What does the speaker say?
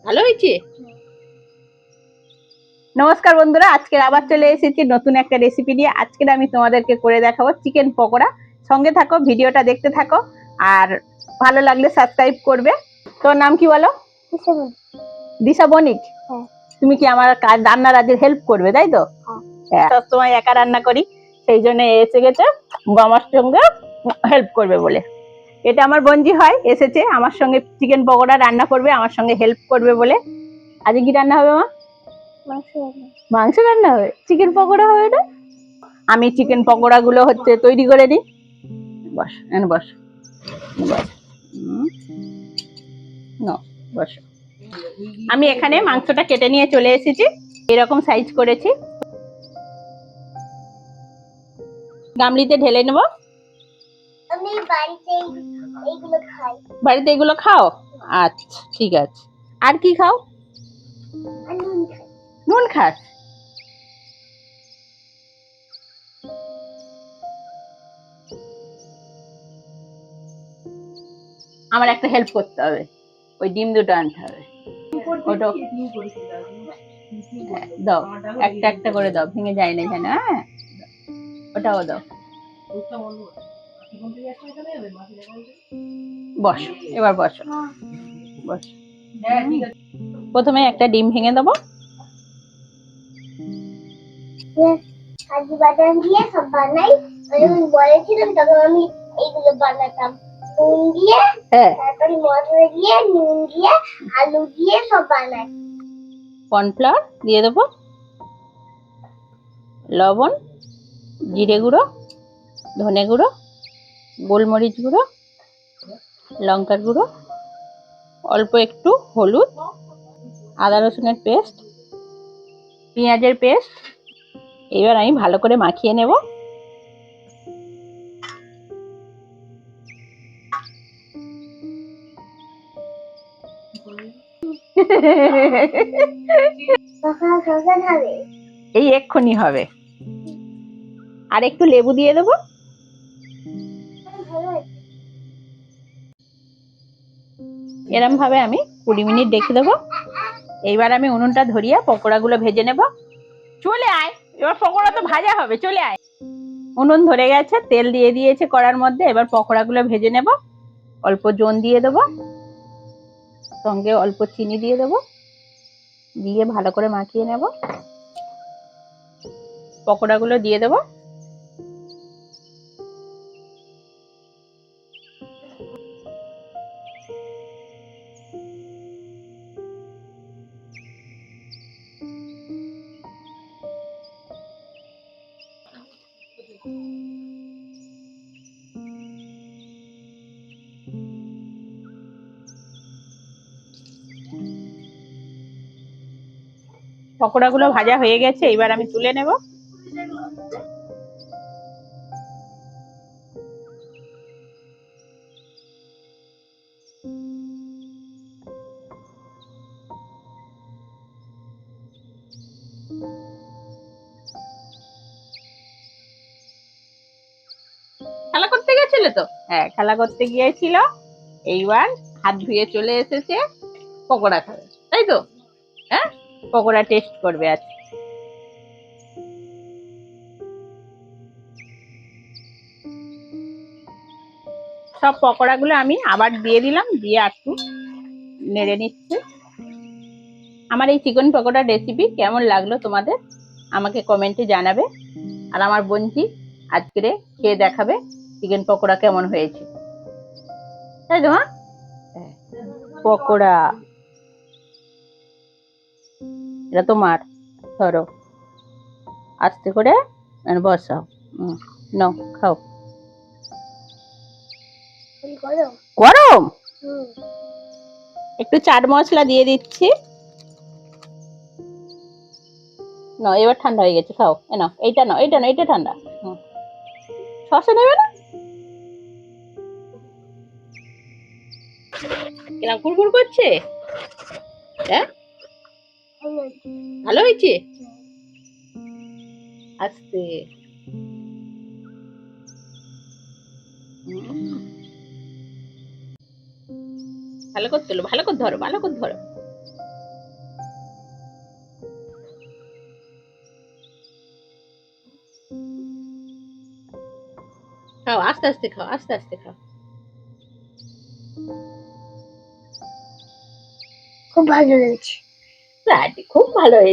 ভালো হয়েছে। নমস্কার বন্ধুরা, আজকে আবার চলে এসেছি নতুন একটা রেসিপি নিয়ে। আজকে আমি তোমাদেরকে করে দেখাবো চিকেন পকোড়া। সঙ্গে থাকো, ভিডিওটা দেখতে থাকো, আর ভালো লাগলে সাবস্ক্রাইব করবে। তোর নাম কি বলো? দিশা বণিক। তুমি কি আমার রান্নার আজকে হেল্প করবে, তাই তো? হ্যাঁ, সবসময় একা রান্না করি, সেই জন্য এসে গেছে আমার সঙ্গে হেল্প করবে বলে। এটা আমার বোনজি হয়, এসেছে আমার সঙ্গে চিকেন পকোড়া রান্না করবে, আমার সঙ্গে হেল্প করবে বলে। আজকে কি রান্না হবে মা? মাংস রান্না হবে, চিকেন পকোড়া হবে না? আমি চিকেন পকোড়া গুলো হচ্ছে তৈরি করে নিই। বস বস বস, বস। আমি এখানে মাংসটা কেটে নিয়ে চলে এসেছি, এরকম সাইজ করেছি। গামলিতে ঢেলে নেব। আমি এইগুলো খাই। বাড়িতে এগুলো খাও? আচ্ছা ঠিক আছে। আর কি খাও? নুন খাস? আমার একটা হেল্প করতে হবে, ওই ডিম দুটো আনতে হবে। ওটা দাও, একটা একটা করে দাও, ভেঙে যায় না যেন। হ্যাঁ, ওটাও দাও। বসো, এবার বসো বসো। প্রথমে একটা ডিম ভেঙে দেবো। কাজু বাদাম দিয়ে সব বানাই। আমি বলেছিলাম তখন আমি এইগুলো বানাতাম নুন দিয়ে, তারপরে মশলা দিয়ে, নুন দিয়ে, আলু দিয়ে সব বানাই। কর্নফ্লাওয়ার দিয়ে দেবো, লবণ, জিরে গুঁড়ো, ধনে গুঁড়ো, গোলমরিচ গুঁড়ো, লঙ্কার গুঁড়ো, অল্প একটু হলুদ, আদা রসুনের পেস্ট, পেঁয়াজের পেস্ট। এবার আমি ভালো করে মাখিয়ে নেব। এই এক্ষুনি হবে। আর একটু লেবু দিয়ে দেবো। এরম ভাবে আমি 20 মিনিট রেখে দেবো। এইবার আমি উনুনটা ধরিয়ে পকোড়াগুলো ভেজে নেব। চলে আয়, এবার পকোড়া তো ভাজা হবে, চলে আয়। উনুন ধরে গেছে, তেল দিয়ে দিয়েছে কড়ার মধ্যে। এবার পকোড়াগুলো ভেজে নেব। অল্প জোন দিয়ে দেবো, সঙ্গে অল্প চিনি দিয়ে দেবো, দিয়ে ভালো করে মাখিয়ে নেব। পকোড়াগুলো দিয়ে দেবো। পকোড়াগুলো ভাজা হয়ে গেছে, এবার আমি তুলে নেব। খেলা করতে গেছিলে তো? হ্যাঁ, খেলা করতে গিয়েছিল। এইবার হাত ধুয়ে চলে এসেছে, পকোড়া খাবে, তাই তো? হ্যাঁ, পকোড়া টেস্ট করবে আজ। সব পকোড়াগুলো আমি আবার দিয়ে দিলাম, দিয়ে একটু নেড়ে নিচ্ছি। আমার এই চিকেন পকোড়ার রেসিপি কেমন লাগলো তোমাদের আমাকে কমেন্টে জানাবে। আর আমার বোনজি আজকে খেয়ে দেখাবে চিকেন পকোড়া কেমন হয়েছে, তাই তো? পকোড়া এটা তোমার, ধরো আস্তে করে বসাও। নাও, খাও। গরম, একটু চাট মশলা দিয়ে দিচ্ছি। না, এবার ঠান্ডা হয়ে গেছে, খাও। না, এইটা না, এইটা না, এটা ঠান্ডা। শসা নেবে না? কিরম কুড়কুড় করছে? হ্যাঁ, ভালো হয়েছে। আস্তে, ভালো করতে হলো, ভালো করে ধরো, ভালো করে ধরো। খাও, আস্তে আস্তে খাও, আস্তে আস্তে খাও। খুব ভালো হয়েছে। খুব ভালো হয়েছে।